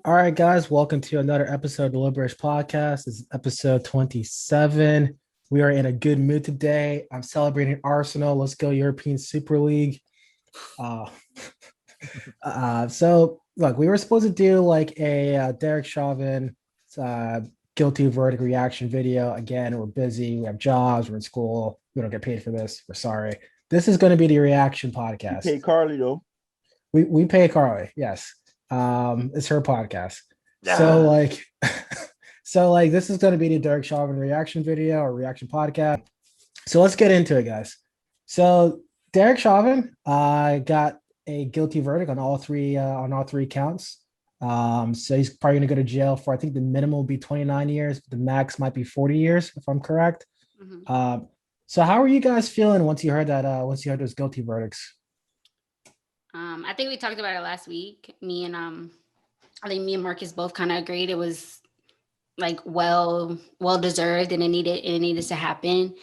All right, guys, welcome to another episode of the Liberalish podcast. This is episode 27. We are in a good mood today. I'm celebrating Arsenal. Let's go European Super League. Uh, look, we were supposed to do like a Derrick Chauvin guilty verdict reaction video. Again, we're busy. We have jobs. We're in school. We don't get paid for this. We're sorry. This is going to be the reaction You podcast. pay Carlye though. We pay Carlye. Yes. It's her podcast. So Yeah. like so this is going to be the Derrick Chauvin reaction video or reaction podcast. So let's get into it, guys. So Derrick Chauvin got a guilty verdict on all three counts. So he's probably going to go to jail for, I think the minimum will be 29 years, but the max might be 40 years if I'm correct. Mm-hmm. So how are you guys feeling once you heard those guilty verdicts? I think we talked about it last week. I think me and Marcus both kind of agreed it was like well deserved, and it needed to happen.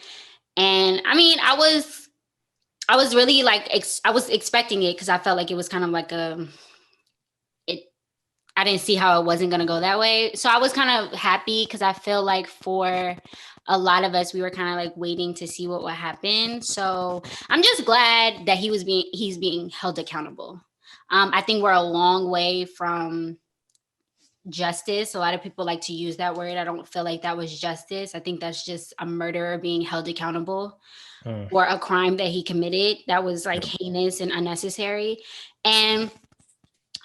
And I mean, I was really like I was expecting it because I felt like it was kind of like I didn't see how it wasn't going to go that way. So I was kind of happy because I feel like for a lot of us, we were kind of like waiting to see what would happen. So I'm just glad that he's being held accountable. I think we're a long way from justice. A lot of people like to use that word. I don't feel like that was justice. I think that's just a murderer being held accountable for a crime that he committed that was like heinous and unnecessary. And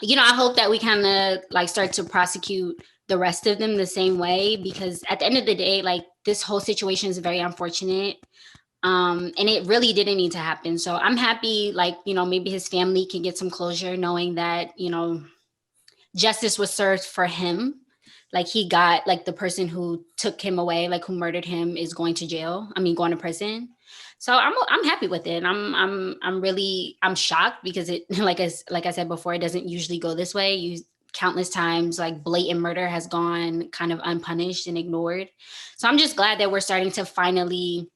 I hope that we kind of like start to prosecute the rest of them the same way, because at the end of the day, like this whole situation is very unfortunate. And it really didn't need to happen. So I'm happy, like, maybe his family can get some closure knowing that, justice was served for him. Like he got, like, the person who took him away, like who murdered him, is going to jail. I mean, going to prison. So I'm happy with it. I'm shocked because it like I said before, it doesn't usually go this way. Countless times like blatant murder has gone kind of unpunished and ignored. So I'm just glad that we're starting to finally,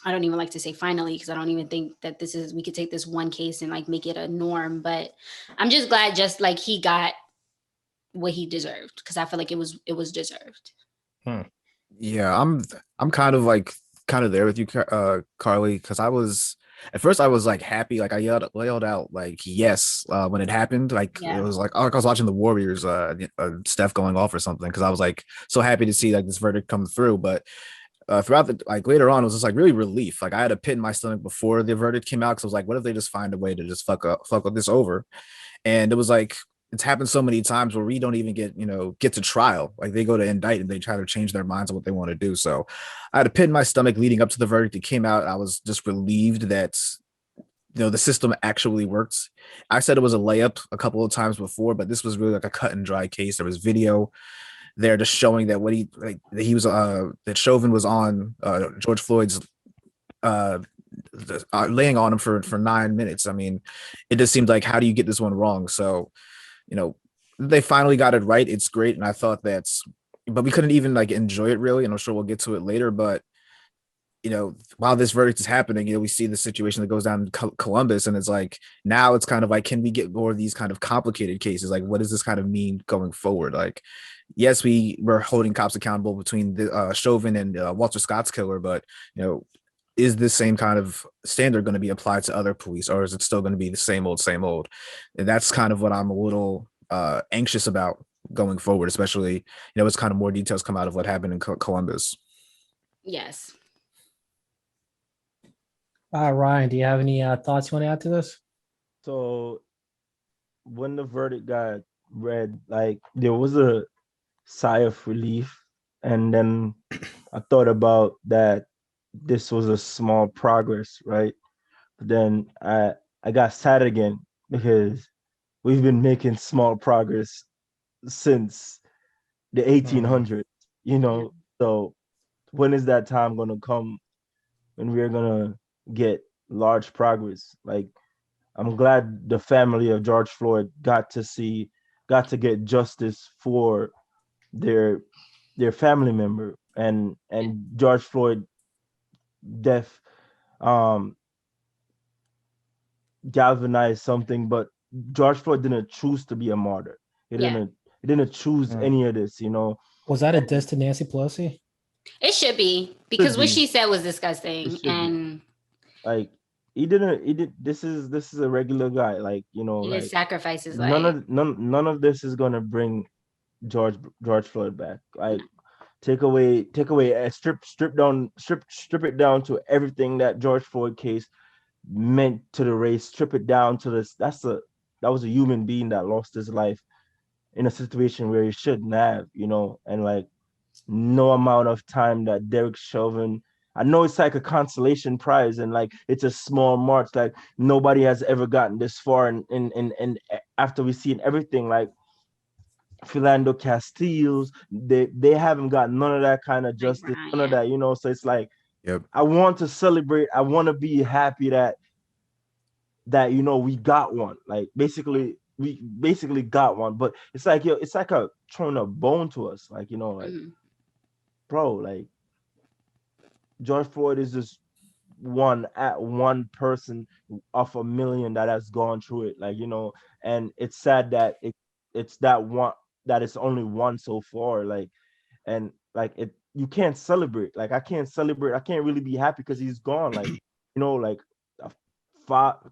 I don't even like to say finally, because I don't even think that we could take this one case and like make it a norm, but I'm just glad just like he got what he deserved, because I feel like it was deserved. Yeah, I'm kind of there with you, Carlye, because I was like happy, like I yelled out like yes when it happened, like Yeah. it was like I was watching the Warriors, Steph going off or something, because I was like so happy to see like this verdict come through, but throughout the like later on, it was just like really relief. Like I had a pit in my stomach before the verdict came out, because I was like, what if they just find a way to just fuck up this over? And it was like it's happened so many times where we don't even get to trial. Like they go to indict and they try to change their minds on what they want to do. So I had a pit in my stomach leading up to the verdict. It came out. I was just relieved that the system actually works. I said it was a layup a couple of times before, but this was really like a cut and dry case. There was video there just showing that that Chauvin was on George Floyd's laying on him for 9 minutes. I mean, it just seemed like, how do you get this one wrong? So they finally got it right. It's great. And I thought but we couldn't even like enjoy it really. And I'm sure we'll get to it later, but while this verdict is happening, we see the situation that goes down in Columbus, and it's like, now it's kind of like, can we get more of these kind of complicated cases? Like, what does this kind of mean going forward? Like, yes, we're holding cops accountable between the Chauvin and Walter Scott's killer, but is this same kind of standard going to be applied to other police, or is it still going to be the same old, same old? And that's kind of what I'm a little anxious about going forward, especially, as kind of more details come out of what happened in Columbus. Yes. Ryan, do you have any thoughts you want to add to this? So when the verdict got read, like there was a sigh of relief. And then I thought about that this was a small progress, right? But then I got sad again because we've been making small progress since the 1800s, So when is that time going to come when we're going to get large progress? Like, I'm glad the family of George Floyd got to get justice for their family member, and George Floyd death galvanized something. But George Floyd didn't choose to be a martyr. He didn't He didn't choose any of this, you know. Was that a diss to Nancy Pelosi? It should be, because what she said was disgusting. And like he did this is a regular guy, like, you know, he like did sacrifice his none life. of none of this is gonna bring George Floyd back. Like take away strip it down to everything that George Floyd case meant to the race, strip it down to this. That was a human being that lost his life in a situation where he shouldn't have, you know. And like no amount of time that Derrick Chauvin, I know it's like a consolation prize and like it's a small march, like nobody has ever gotten this far, and after we've seen everything, like Philando Castiles, they haven't got none of that kind of justice, none of that, you know. So it's like, I want to celebrate, I want to be happy that you know we got one. Like we basically got one, but it's like, yo, it's like a throwing a bone to us, like, you know, like bro, like George Floyd is just one person of a million that has gone through it, like, you know. And it's sad that it's that one, that it's only one so far, like, and like it, you can't celebrate. Like I can't celebrate, I can't really be happy because he's gone, like, you know, like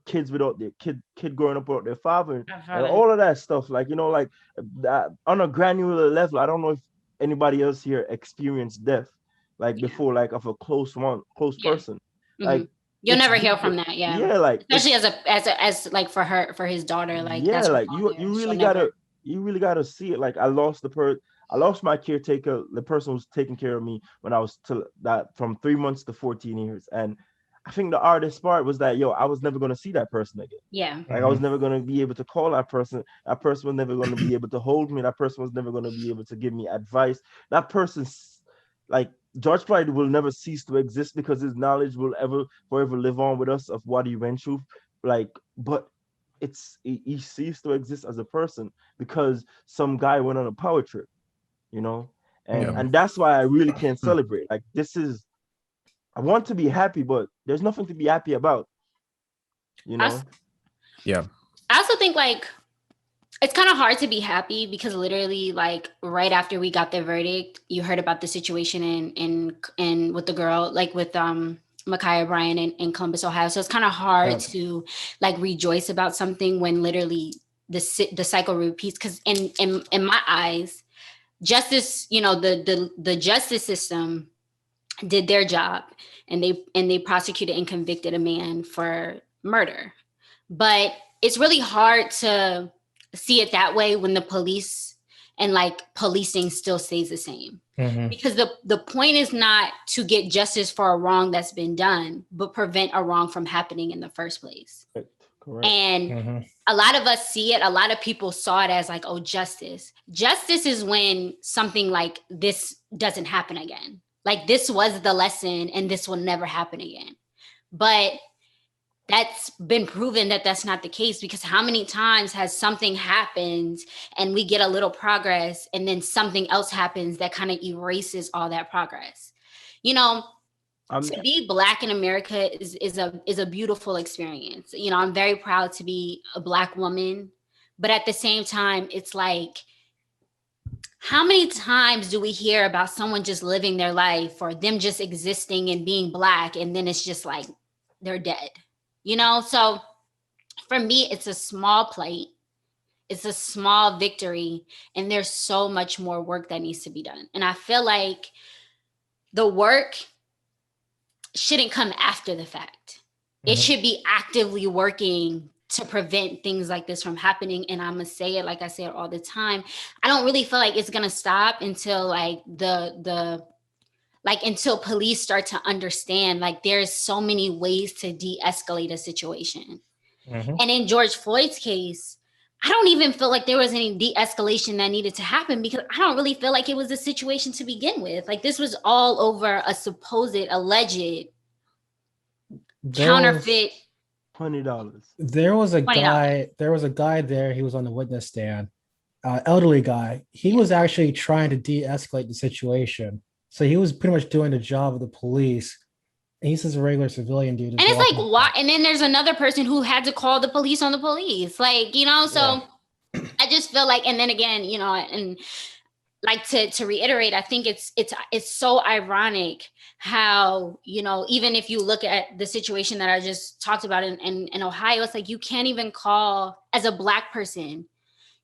kids without their kid growing up without their father, and all of that stuff, like, you know, like that on a granular level. I don't know if anybody else here experienced death like before, like of a close person. Like you'll never hear from that. Yeah, like especially as like for his daughter, like that's like you really gotta see it. Like I lost my caretaker, the person who was taking care of me when I was from 3 months to 14 years. And I think the hardest part was that, yo, I was never going to see that person again. Yeah. Like I was never going to be able to call that person. That person was never going to be able to hold me. That person was never going to be able to give me advice. That person's like, George Floyd will never cease to exist because his knowledge will forever live on with us of what he went through. Like, but he ceased to exist as a person because some guy went on a power trip, you know? And that's why I really can't celebrate. Like I want to be happy, but there's nothing to be happy about, you know? I also think like it's kind of hard to be happy because literally like right after we got the verdict, you heard about the situation in with the girl, like with Ma'Khia Bryan in Columbus, Ohio. So it's kind of hard to like rejoice about something when literally the cycle repeats. Because in my eyes, justice, you know, the justice system did their job, and they prosecuted and convicted a man for murder. But it's really hard to see it that way when the police and like policing still stays the same. Because the point is not to get justice for a wrong that's been done, but prevent a wrong from happening in the first place. Correct. And a lot of us see it, a lot of people saw it as like, oh, justice is when something like this doesn't happen again. Like this was the lesson and this will never happen again. But that's been proven that that's not the case, because how many times has something happened and we get a little progress and then something else happens that kind of erases all that progress? You know, to be Black in America is a beautiful experience. You know, I'm very proud to be a Black woman, but at the same time, it's like, how many times do we hear about someone just living their life or them just existing and being Black, and then it's just like they're dead, you know? So for me, it's a small plate. It's a small victory, and there's so much more work that needs to be done. And I feel like the work shouldn't come after the fact. It should be actively working to prevent things like this from happening. And I'm gonna say it like I say it all the time. I don't really feel like it's gonna stop until like until police start to understand like there's so many ways to de-escalate a situation. And in George Floyd's case, I don't even feel like there was any de-escalation that needed to happen, because I don't really feel like it was a situation to begin with. Like this was all over a supposed alleged counterfeit $20. There was a guy there. He was on the witness stand, elderly guy. He was actually trying to de-escalate the situation. So he was pretty much doing the job of the police. And he's just a regular civilian dude. And it's like, why? And then there's another person who had to call the police on the police. Like, you know, so I just feel like, and then again, you know, and like to reiterate, I think it's so ironic how, you know, even if you look at the situation that I just talked about in Ohio, it's like you can't even call, as a Black person,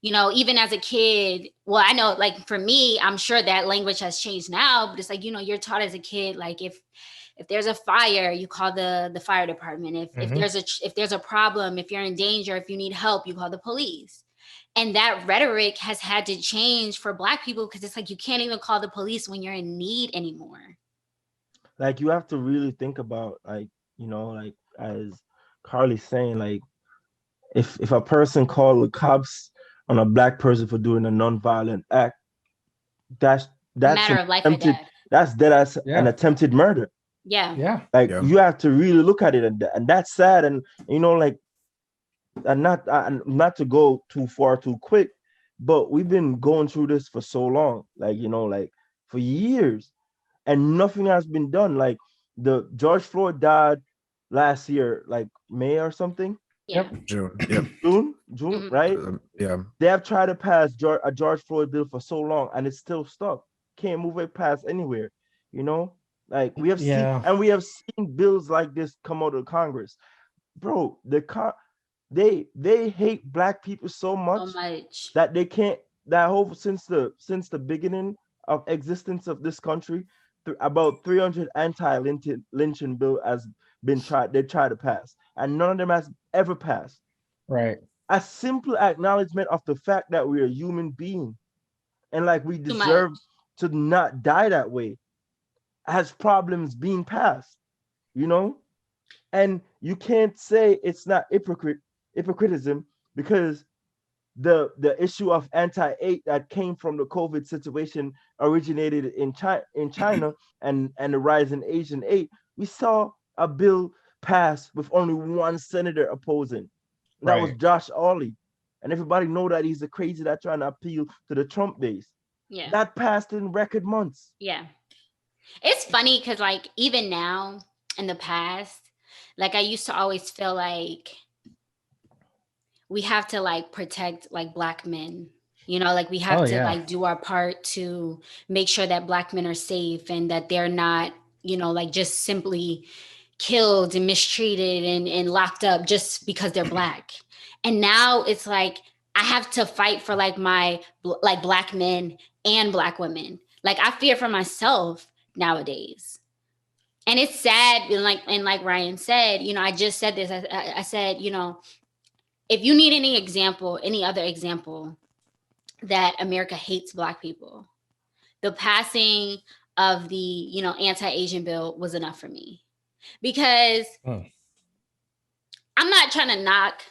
you know, even as a kid. Well, I know, like for me, I'm sure that language has changed now, but it's like, you know, you're taught as a kid, like if there's a fire, you call the fire department. If there's a problem, if you're in danger, if you need help, you call the police. And that rhetoric has had to change for Black people, because it's like you can't even call the police when you're in need anymore. Like you have to really think about, like, you know, like as Carly's saying, like if a person called the cops on a Black person for doing a non-violent act, that's Matter an of life or attempted, death. that's an attempted murder. Yeah. Like you have to really look at it, and that's sad. And you know, like, and not to go too far too quick, but we've been going through this for so long, like, you know, like for years, and nothing has been done. Like the George Floyd died last year, like May or something. Yeah. June. Yep. June, Mhm. right? Yeah. They have tried to pass a George Floyd bill for so long, and it's still stuck. Can't move it past anywhere. You know, like we have seen bills like this come out of Congress, bro. They hate Black people so much that they can't. That whole since the beginning of existence of this country, about 300 anti-lynching bill has been tried. They tried to pass, and none of them has ever passed. Right. A simple acknowledgement of the fact that we're a human being, and like we deserve to not die that way, has problems being passed, you know? And you can't say it's not hypocritism, because the issue of anti-hate that came from the COVID situation originated in China, and the rise in Asian hate. We saw a bill pass with only one senator opposing. And that was Josh Hawley. And everybody know that he's a crazy that trying to appeal to the Trump base. Yeah. That passed in record months. Yeah. It's funny because, like, even now in the past, like I used to always feel like we have to like protect like Black men, you know, like we have to like do our part to make sure that Black men are safe and that they're not, you know, like just simply killed and mistreated and locked up just because they're Black. And now it's like I have to fight for like my like Black men and Black women. Like I fear for myself nowadays. And it's sad. And like Ryan said, you know, I just said this. I said, you know, if you need any other example that America hates Black people, the passing of the, you know, anti-Asian bill was enough for me. Because I'm not trying to knock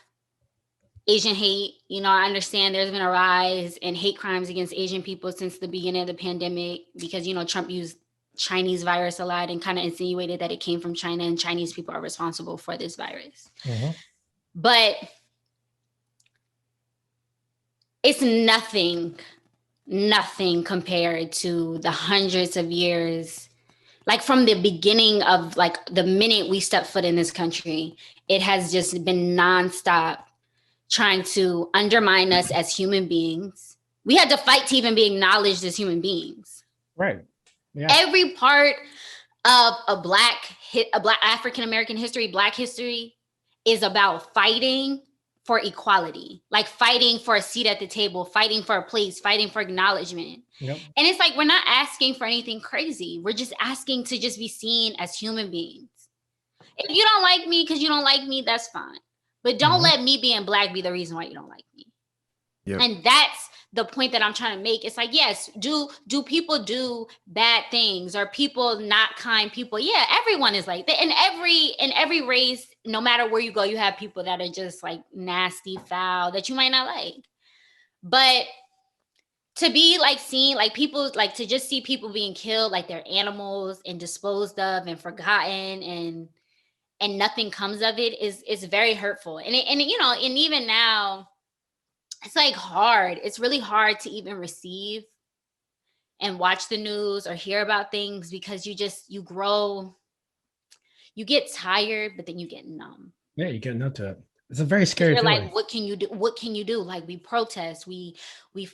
Asian hate. You know, I understand there's been a rise in hate crimes against Asian people since the beginning of the pandemic, because, you know, Trump used Chinese virus a lot and kind of insinuated that it came from China and Chinese people are responsible for this virus. But it's nothing compared to the hundreds of years, like from the beginning of like the minute we step foot in this country, it has just been nonstop trying to undermine us as human beings. We had to fight to even be acknowledged as human beings. Right. Yeah. Every part of a Black African American history, Black history, is about fighting for equality, like fighting for a seat at the table, fighting for a place, fighting for acknowledgement. Yep. And it's like, we're not asking for anything crazy. We're just asking to just be seen as human beings. If you don't like me because you don't like me, that's fine. But don't let me being Black be the reason why you don't like me. Yep. And that's the point that I'm trying to make. It's like, yes, do people do bad things? Are people not kind people? Yeah, everyone is like that. In every race, no matter where you go, you have people that are just like nasty, foul, that you might not like. But to be like seen, like people, like to just see people being killed like they're animals and disposed of and forgotten and nothing comes of it is very hurtful. And you know, and even now, it's like hard. It's really hard to even receive and watch the news or hear about things, because you grow, you get tired, but then you get numb. Yeah, you get numb to it. It's a very scary You're feeling. like, what can you do? What can you do? Like, we protest, we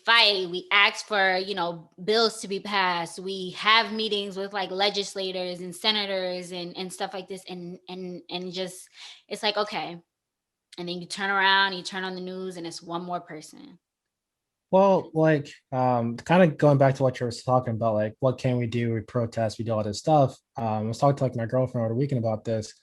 fight, we ask for, you know, bills to be passed. We have meetings with like legislators and senators and stuff like this. And just, it's like, okay. And then you turn around, you turn on the news, and it's one more person. Well, like, kind of going back to what you were talking about, like, what can we do? We protest, we do all this stuff. I was talking to like my girlfriend over the weekend about this.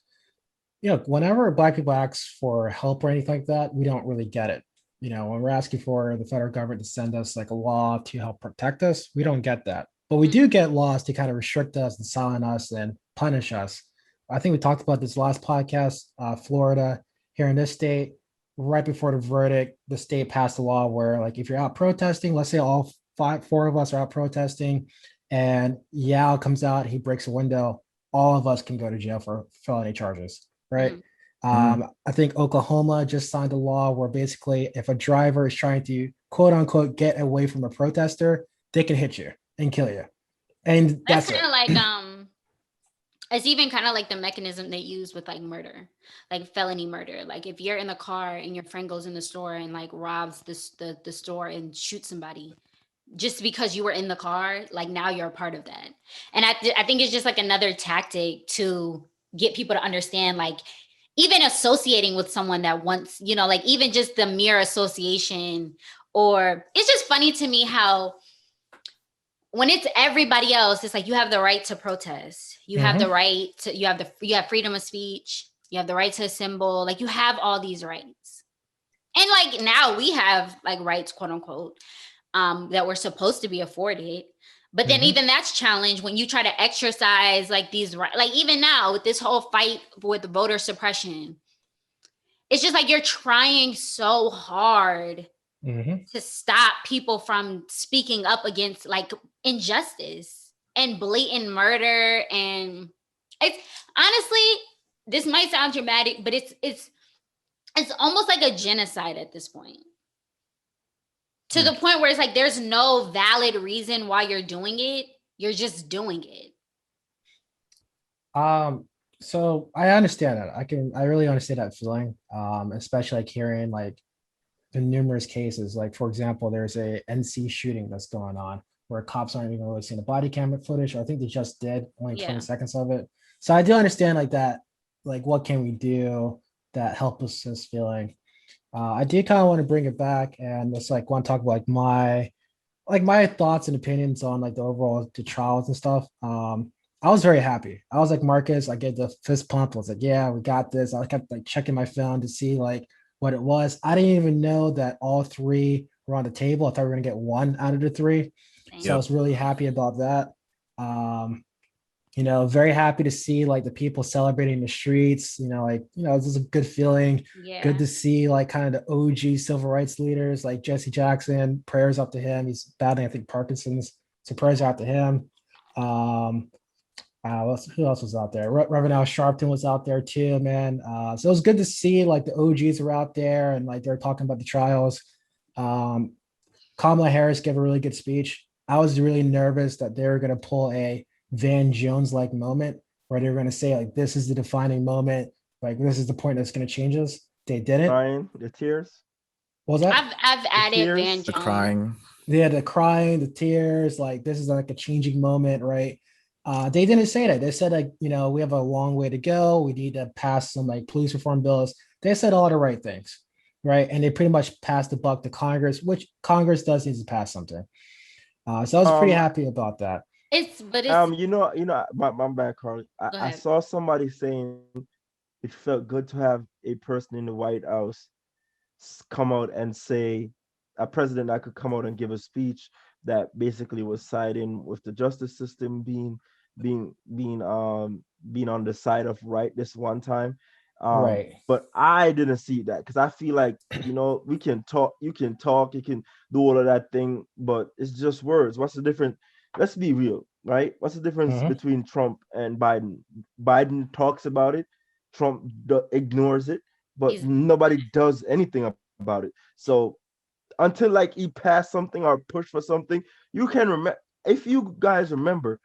You know, whenever Black people ask for help or anything like that, we don't really get it. You know, when we're asking for the federal government to send us like a law to help protect us, we don't get that. But we do get laws to kind of restrict us and silence us and punish us. I think we talked about this last podcast. Florida, here in this state, right before the verdict, the state passed a law where, like, if you're out protesting, let's say all four of us are out protesting, and Yao comes out, he breaks a window, all of us can go to jail for felony charges, right? I think Oklahoma just signed a law where basically, if a driver is trying to quote unquote get away from a protester, they can hit you and kill you, and That's that's it. kind of like it's even kind of like the mechanism they use with like murder, like felony murder. Like if you're in the car and your friend goes in the store and like robs the store and shoots somebody, just because you were in the car, like now you're a part of that. And I think it's just like another tactic to get people to understand, like, even associating with someone that wants, you know, like even just the mere association. Or it's just funny to me how when it's everybody else, it's like you have the right to protest, you have the right to, you have freedom of speech, you have the right to assemble, like you have all these rights. And like now we have like rights, quote unquote, that we're supposed to be afforded. But then even that's challenged when you try to exercise like these, like even now with this whole fight with voter suppression, it's just like you're trying so hard to stop people from speaking up against like injustice and blatant murder. And it's honestly, this might sound dramatic, but it's almost like a genocide at this point. To the point where it's like there's no valid reason why you're doing it. You're just doing it. So I understand that. I really understand that feeling. Especially like hearing like the numerous cases. Like for example, there's a NC shooting that's going on where cops aren't even really seeing the body camera footage. I think they just did only 20 seconds of it. So I do understand like that, like what can we do that help us this feeling. I do kind of want to bring it back and just like want to talk about like my thoughts and opinions on like the overall the trials and stuff. I was very happy. I was like Marcus. I gave the fist pump. I was like, yeah, we got this. I kept like checking my phone to see like what it was. I didn't even know that all three were on the table. I thought we were gonna get one out of the three. So I was really happy about that. You know, very happy to see like the people celebrating the streets. You know, like, you know, this is a good feeling. Good to see like kind of the OG civil rights leaders like Jesse Jackson. Prayers up to him. He's battling, I think, Parkinson's. So prayers out to him. Who else was out there? Reverend Al Sharpton was out there too, man. So it was good to see like the OGs were out there and like they're talking about the trials. Kamala Harris gave a really good speech. I was really nervous that they were going to pull a Van Jones like moment where they were going to say like this is the defining moment, like this is the point that's going to change us. They didn't. Crying, the tears. What was that? I've added Van Jones. The crying. Yeah, the crying, the tears, like this is like a changing moment, right? They didn't say that. They said like, you know, we have a long way to go. We need to pass some like police reform bills. They said all the right things, right? And they pretty much passed the buck to Congress, which Congress does need to pass something. So I was pretty happy about that. It's my bad, Carlye. I saw somebody saying it felt good to have a person in the White House come out and say, a president that could come out and give a speech that basically was siding with the justice system being on the side of right this one time. Right. But I didn't see that because I feel like, you know, we can talk, you can do all of that thing, but it's just words. What's the difference? Let's be real, right? What's the difference between Trump and Biden? Biden talks about it, Trump ignores it, but nobody does anything about it. So until like he passed something or pushed for something, you can remember, if you guys remember,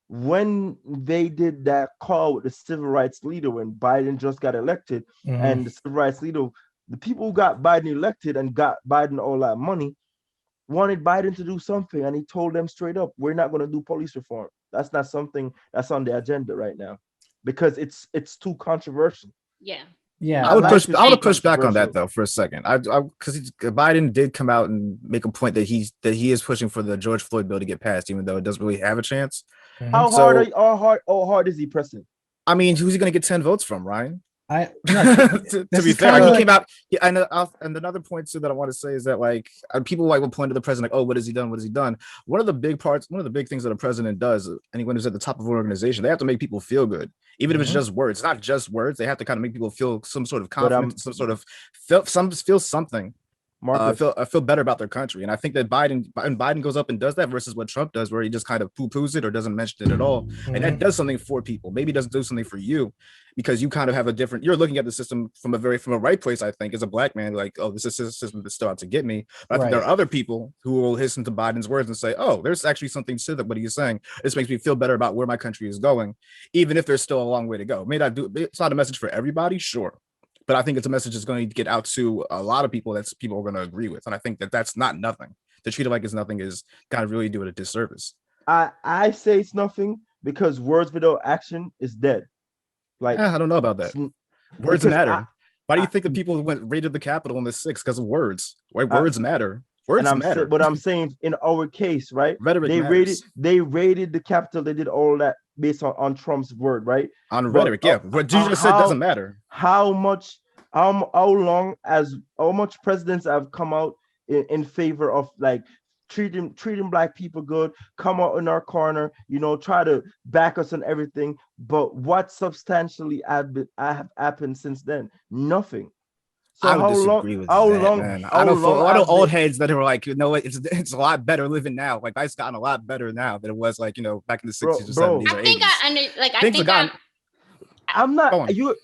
when they did that call with the civil rights leader when Biden just got elected, and the civil rights leader the people who got Biden elected and got Biden all that money wanted Biden to do something, and he told them straight up, we're not going to do police reform. That's not something that's on the agenda right now because it's too controversial. Yeah. Yeah, I would Life is I too would push back on that controversial. though for a second. Because Biden did come out and make a point that he is pushing for the George Floyd bill to get passed, even though it doesn't really have a chance. How So- hard are you, how hard is he pressing? I mean, who's he going to get 10 votes from, Ryan? I to this be is fair, kinda he like- came out. Yeah, and another point too that I want to say is that like people like will point to the president, like, oh, what has he done? What has he done? One of the big things that a president does, anyone who's at the top of an organization, they have to make people feel good, even if it's just words. It's not just words. They have to kind of make people feel some sort of confidence, some sort of feel something. Marcus, I feel better about their country, and I think that Biden goes up and does that versus what Trump does, where he just kind of poo-poos it or doesn't mention it at all, and that does something for people. Maybe it doesn't do something for you because you kind of have a different. You're looking at the system from a right place. I think as a black man, like, oh, this is a system that's still out to get me. But I think there are other people who will listen to Biden's words and say, oh, there's actually something to that. What he's saying. This makes me feel better about where my country is going, even if there's still a long way to go. May not do. It's not a message for everybody, sure. But I think it's a message that's going to get out to a lot of people that people are going to agree with. And I think that that's not nothing. To treat it like it's nothing is kind of really do it a disservice. I say it's nothing because words without action is dead. Like I don't know about that. Words because matter. Why do you think the people raided the Capitol in the 6th? Because of words. Why words matter? Words matter. But I'm saying in our case, right? Rhetoric they matters. raided the Capitol. They did all that based on Trump's word, right? On rhetoric, yeah. What you just said doesn't matter. How much presidents have come out in favor of like treating black people good, come out in our corner, try to back us on everything. But what substantially have happened since then? Nothing. So I would disagree with that, man. I know for a lot of old heads that are like, it's a lot better living now. Like life's gotten a lot better now than it was like, back in the 60s or 70s or 80s. I'm not you're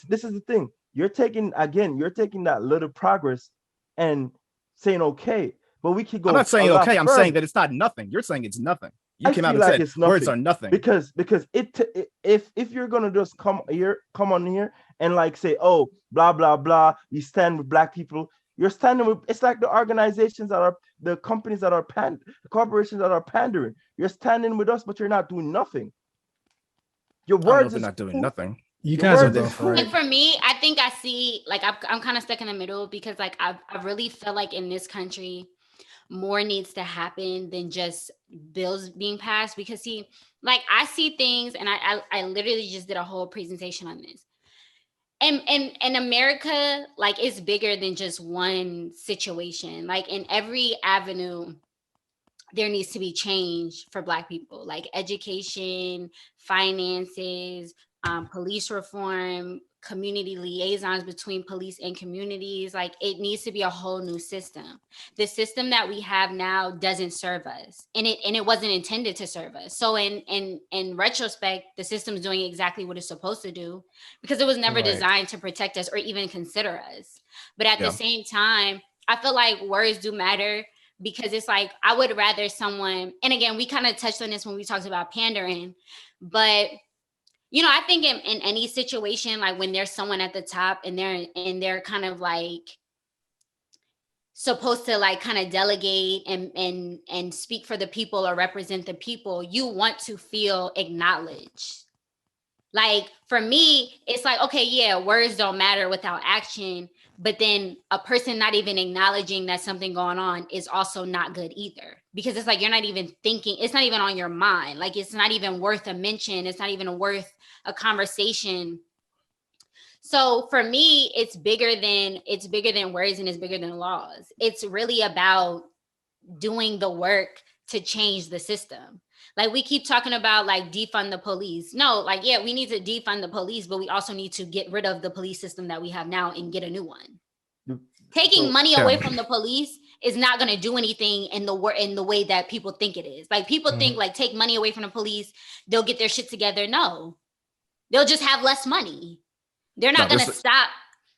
this is the thing. You're taking that little progress and saying okay, but we could go. I'm not saying okay, I'm saying that it's not nothing. You're saying it's nothing. You came out and said words are nothing. Because if you're gonna just come on here and like say, oh, blah blah blah, you stand with black people, you're standing with, it's like the organizations that are the companies that are the corporations that are pandering. You're standing with us, but you're not doing nothing. Your words are not doing nothing. You guys are both right. Like for me, I think I see like I'm kind of stuck in the middle because like I really feel like in this country more needs to happen than just bills being passed, because see, like I see things, and I literally just did a whole presentation on this. And America, like, it's bigger than just one situation. Like in every avenue, there needs to be change for Black people, like education, finances, police reform, community liaisons between police and communities. Like it needs to be a whole new system. The system that we have now doesn't serve us, and it wasn't intended to serve us. So in retrospect, the system's doing exactly what it's supposed to do, because it was never designed to protect us or even consider us. But at the same time, I feel like words do matter, because it's like I would rather someone, and again, we kind of touched on this when we talked about pandering, but I think in any situation, like when there's someone at the top and they're kind of like supposed to like kind of delegate and speak for the people or represent the people, you want to feel acknowledged. Like for me, it's like, okay, yeah, words don't matter without action, but then a person not even acknowledging that something going on is also not good either, because it's like you're not even thinking, it's not even on your mind, like it's not even worth a mention, it's not even worth a conversation. So for me, it's bigger than words, and it's bigger than laws. It's really about doing the work to change the system. Like we keep talking about like defund the police. No, like, yeah, we need to defund the police, but we also need to get rid of the police system that we have now and get a new one. Taking money away from the police is not going to do anything in the way that people think it is. Like people think like take money away from the police, they'll get their shit together. No, they'll just have less money. They're not going to stop.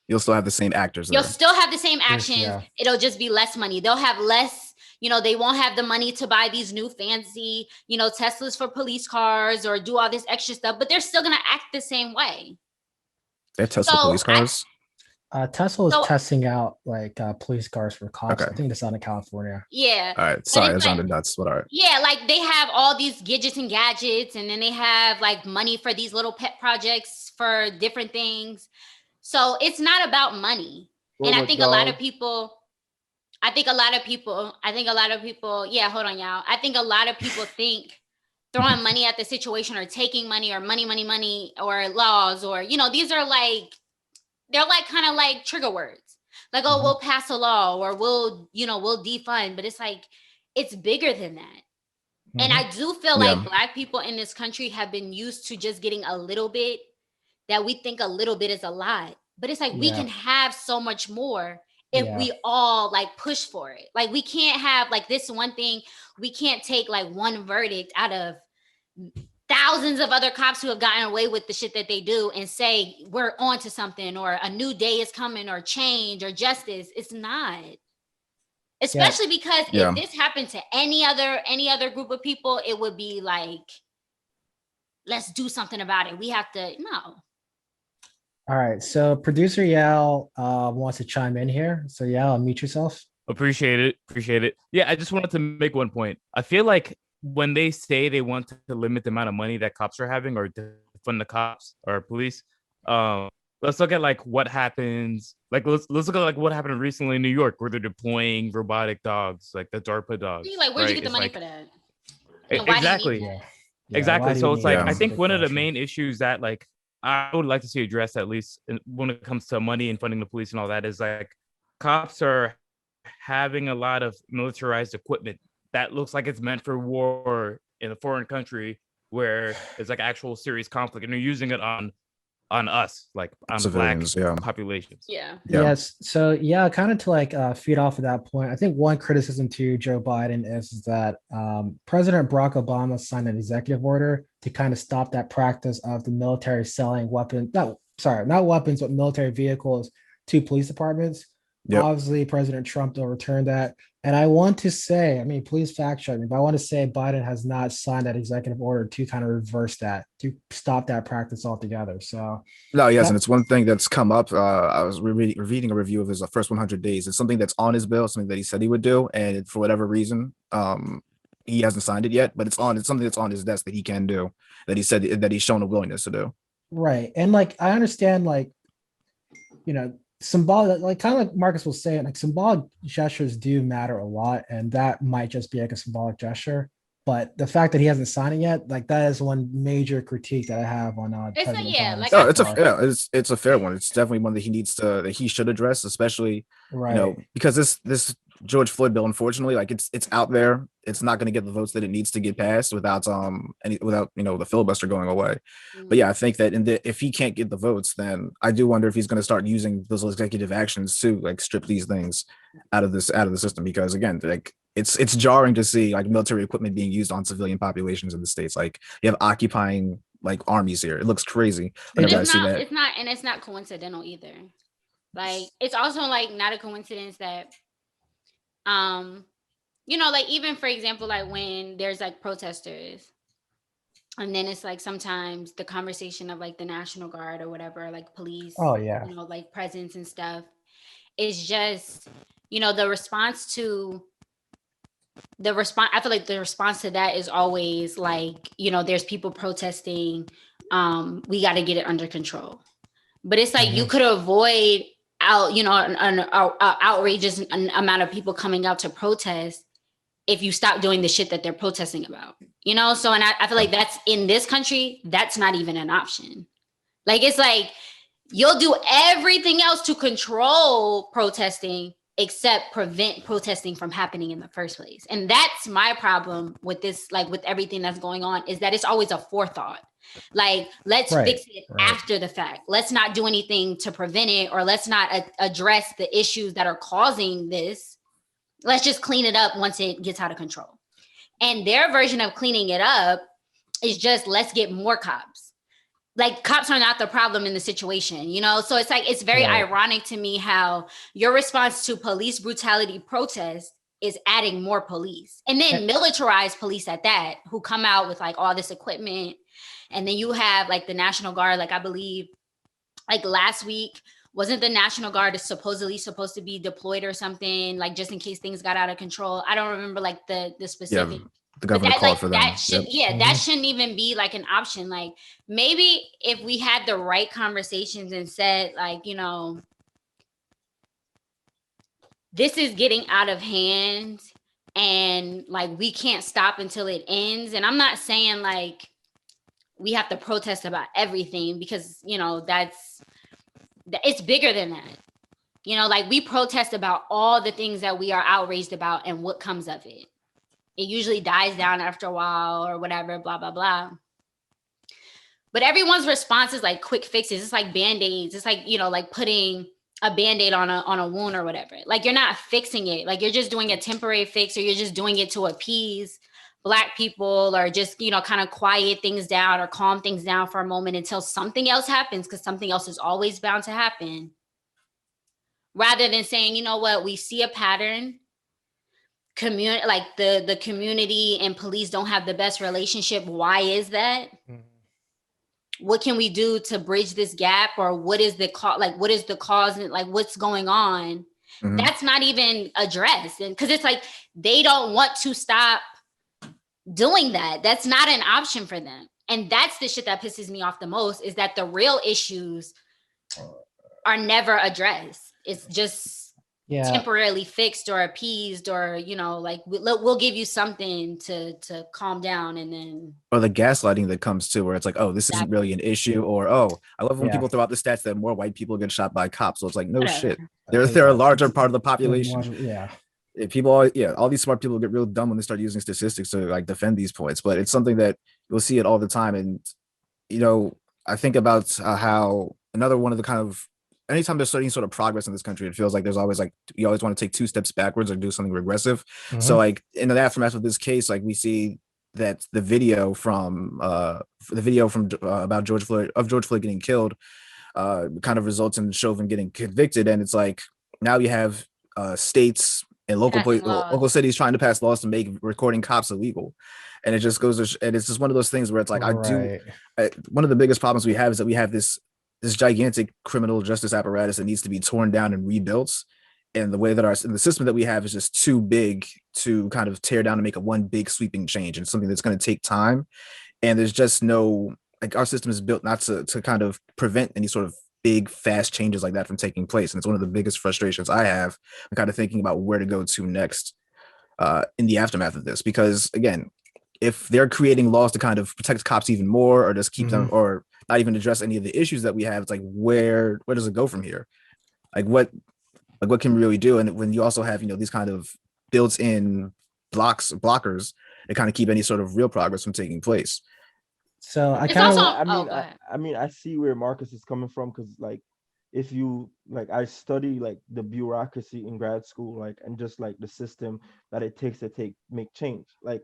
You'll still have the same actors. You'll still have the same actions. Yeah. It'll just be less money. They'll have less, they won't have the money to buy these new fancy, Teslas for police cars or do all this extra stuff, but they're still going to act the same way. They have Tesla police cars? Tesla was So testing out like police cars for cops. Okay. I think that's out in California. yeah, All right. but Sorry, it's that like, sounded nuts. But all right. yeah, like they have all these gadgets, and then they have like money for these little pet projects for different things. So it's not about money. And I think a lot of people, yeah, hold on, y'all. I think a lot of people think throwing money at the situation or taking money or money or laws or, these are like, they're like kind of like trigger words. Like, oh, we'll pass a law or we'll defund. But it's like, it's bigger than that. And I do feel like Black people in this country have been used to just getting a little bit, that we think a little bit is a lot. But it's like, we can have so much more if we all like push for it. Like, we can't have like this one thing. We can't take like one verdict out of thousands of other cops who have gotten away with the shit that they do and say we're on to something or a new day is coming or change or justice. It's not. Especially because if this happened to any other group of people, it would be like, let's do something about it. We have to, no. All right. So producer Yal wants to chime in here. So Yal, unmute yourself. Appreciate it. Yeah, I just wanted to make one point. I feel like when they say they want to limit the amount of money that cops are having or defund the cops or police, let's look at like what happens. Like let's look at like what happened recently in New York, where they're deploying robotic dogs, like the DARPA dogs. Like, where'd you get the money for that? Exactly. Exactly. So it's like I think one of the main issues that like I would like to see addressed, at least when it comes to money and funding the police and all that, is like cops are having a lot of militarized equipment that looks like it's meant for war in a foreign country where it's like actual serious conflict, and they're using it on us, like on civilians, Black populations. Yes. So kind of to like feed off of that point, I think one criticism to Joe Biden is that President Barack Obama signed an executive order to kind of stop that practice of the military selling weapons, not weapons, but military vehicles to police departments. Obviously, President Trump overturned that. And I want to say, I mean, please fact check me, but I want to say Biden has not signed that executive order to kind of reverse that, to stop that practice altogether. So, no, yes, and it's one thing that's come up. I was reading a review of his first 100 days. It's something that's on his bill, something that he said he would do, and for whatever reason, he hasn't signed it yet. But it's something that's on his desk that he can do, that he said that he's shown a willingness to do. Right, and like I understand, like symbolic, like kind of like Marcus was saying, like symbolic gestures do matter a lot, and that might just be like a symbolic gesture. But the fact that he hasn't signed it yet, like that is one major critique that I have on President Biden. It's a fair one. It's definitely one that he should address, especially because this George Floyd bill, unfortunately, like it's out there. It's not going to get the votes that it needs to get passed without the filibuster going away. But yeah, I think that if he can't get the votes, then I do wonder if he's going to start using those executive actions to like strip these things out of the system, because again, like it's jarring to see like military equipment being used on civilian populations in the States. Like you have occupying like armies here. It looks crazy. It's not coincidental either. Like it's also like not a coincidence that like even for example, like when there's like protesters, and then it's like sometimes the conversation of like the National Guard or whatever, like police, like presence and stuff, is just, the response to I feel like the response to that is always like, there's people protesting, we got to get it under control. But it's like you could avoid an outrageous amount of people coming out to protest if you stop doing the shit that they're protesting about, so, and I feel like that's in this country, that's not even an option. Like, it's like, you'll do everything else to control protesting except prevent protesting from happening in the first place. And that's my problem with this, like with everything that's going on, is that it's always a forethought. Like, let's fix it after the fact. Let's not do anything to prevent it, or let's not address the issues that are causing this. Let's just clean it up once it gets out of control. And their version of cleaning it up is just, let's get more cops. Like, cops are not the problem in the situation, So it's like, it's very ironic to me how your response to police brutality protest is adding more police, and then militarized police at that, who come out with like all this equipment. And then you have like the National Guard, like I believe like last week wasn't the National Guard is supposedly supposed to be deployed or something, like just in case things got out of control. I don't remember like the specific. The governor called for them. That should, that shouldn't even be like an option. Like maybe if we had the right conversations and said like, you know, this is getting out of hand and like we can't stop until it ends. And I'm not saying like we have to protest about everything because, you know, it's bigger than that. You know, like we protest about all the things that we are outraged about and what comes of it. It usually dies down after a while or whatever, blah, blah, blah. But everyone's response is like quick fixes. It's like Band-Aids. It's like, you know, like putting a Band-Aid on a wound or whatever. Like you're not fixing it. Like you're just doing a temporary fix or you're just doing it to appease Black people or just, you know, kind of quiet things down or calm things down for a moment until something else happens because something else is always bound to happen. Rather than saying, you know what, we see a pattern. Community, like the community and police don't have the best relationship. Why is that? Mm-hmm. What can we do to bridge this gap? Or what is the cause? Like, what is the cause? And like, what's going on? Mm-hmm. That's not even addressed. And because it's like, they don't want to stop doing that. That's not an option for them. And that's the shit that pisses me off the most is that the real issues are never addressed. It's just temporarily fixed or appeased or, you know, like we'll give you something to calm down and then. Or the gaslighting that comes too, where it's like, oh, this isn't really an issue. Or, oh, I love when people throw out the stats that more white people get shot by cops. So it's like, no shit. They're a larger part of the population. Yeah. People, all these smart people get real dumb when they start using statistics to like defend these points. But it's something that you'll see it all the time. And, you know, I think about how another one of the kind of anytime there's any sort of progress in this country, it feels like there's always like you always want to take 2 steps backwards or do something regressive. Mm-hmm. So like in the aftermath of this case, like we see that the video from about George Floyd getting killed kind of results in Chauvin getting convicted, and it's like now you have states and local cities trying to pass laws to make recording cops illegal. And it just goes and it's just one of those things where it's like one of the biggest problems we have is that we have this gigantic criminal justice apparatus that needs to be torn down and rebuilt. And the way that the system that we have is just too big to kind of tear down and make one big sweeping change. And something that's going to take time. And there's just no, like our system is built not to kind of prevent any sort of big, fast changes like that from taking place. And it's one of the biggest frustrations I have. I'm kind of thinking about where to go to next in the aftermath of this. Because again, if they're creating laws to kind of protect cops even more or just keep them or not even address any of the issues that we have, it's like, where does it go from here? Like what can we really do? And when you also have, these kind of built-in blockers that kind of keep any sort of real progress from taking place. So I see where Marcus is coming from, because like if you like, I study like the bureaucracy in grad school, like, and just like the system that it takes to make change. Like,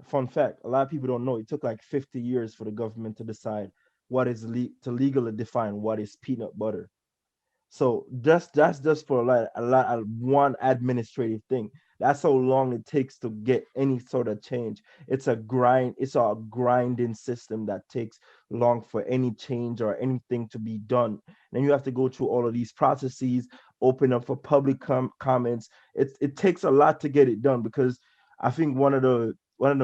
fun fact, a lot of people don't know, it took like 50 years for the government to decide what is to legally define what is peanut butter. So that's just for like one administrative thing. That's how long it takes to get any sort of change. It's a grinding system that takes long for any change or anything to be done. Then you have to go through all of these processes, open up for public comments. It takes a lot to get it done, because I think one of the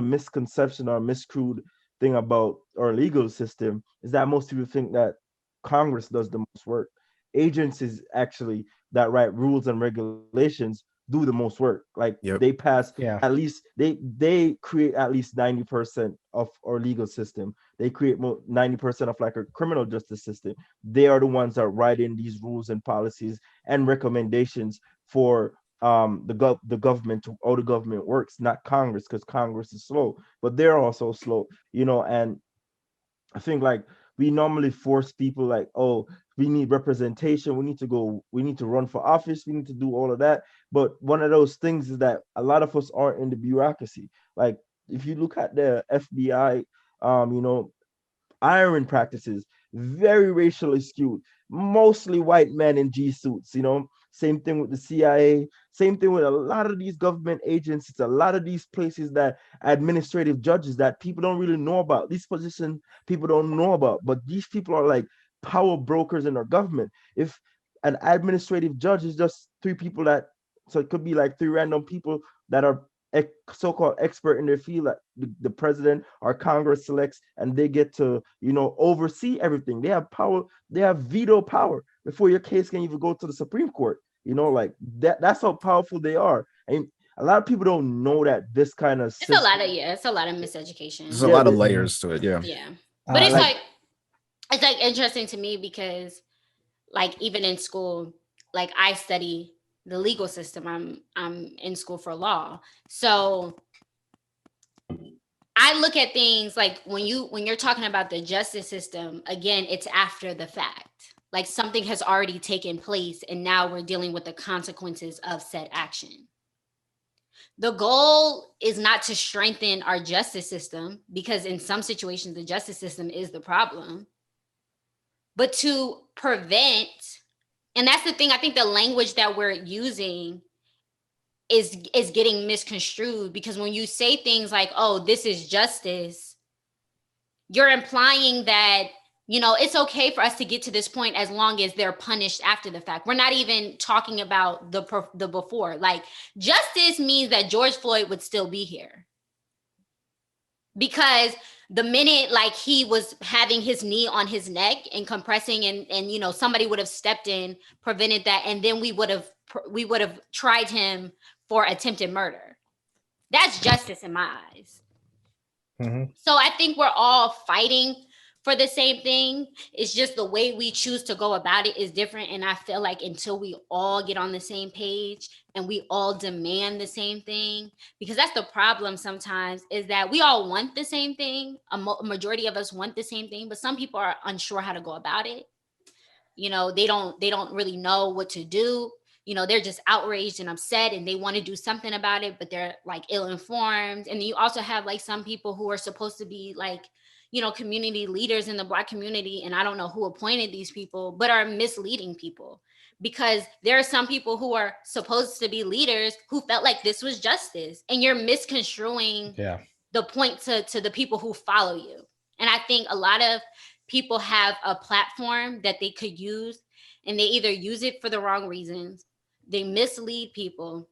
misconception or miscrude thing about our legal system is that most people think that Congress does the most work. Agencies actually that write rules and regulations do the most work. Like they pass at least they create at least 90% of our legal system. They create 90% of like a criminal justice system. They are the ones that write in these rules and policies and recommendations for the government to how the government works, not Congress, because Congress is slow, but they're also slow, and I think like we normally force people like, oh, we need representation, we need to run for office, we need to do all of that. But one of those things is that a lot of us aren't in the bureaucracy. Like if you look at the FBI, hiring practices, very racially skewed, mostly white men in G suits, same thing with the CIA, same thing with a lot of these government agencies, a lot of these places that administrative judges that people don't really know about. These positions people don't know about, but these people are like power brokers in our government. If an administrative judge is just three people so it could be like three random people that are so-called expert in their field that the president or Congress selects, and they get to, oversee everything. They have power, they have veto power before your case can even go to the Supreme Court. Like that's how powerful they are. And a lot of people don't know that this kind of it's a lot of miseducation. There's a lot of layers to it. Yeah. But it's like interesting to me because like even in school, like I study the legal system. I'm in school for law. So I look at things like when you're talking about the justice system, again, it's after the fact. Like something has already taken place and now we're dealing with the consequences of said action. The goal is not to strengthen our justice system, because in some situations the justice system is the problem, but to prevent. And that's the thing, I think the language that we're using is getting misconstrued, because when you say things like, oh, this is justice, you're implying that, it's okay for us to get to this point as long as they're punished after the fact. We're not even talking about the before. Like, justice means that George Floyd would still be here. Because the minute like he was having his knee on his neck and compressing and somebody would have stepped in, prevented that, and then we would have tried him for attempted murder. That's justice in my eyes. Mm-hmm. So I think we're all fighting for the same thing. It's just the way we choose to go about it is different. And I feel like until we all get on the same page and we all demand the same thing, because that's the problem sometimes, is that we all want the same thing. A majority of us want the same thing, but some people are unsure how to go about it. They don't really know what to do. They're just outraged and upset and they want to do something about it, but they're like ill-informed. And you also have like some people who are supposed to be like, community leaders in the Black community, and I don't know who appointed these people, but are misleading people, because there are some people who are supposed to be leaders who felt like this was justice, and you're misconstruing the point to the people who follow you. And I think a lot of people have a platform that they could use, and they either use it for the wrong reasons, they mislead people,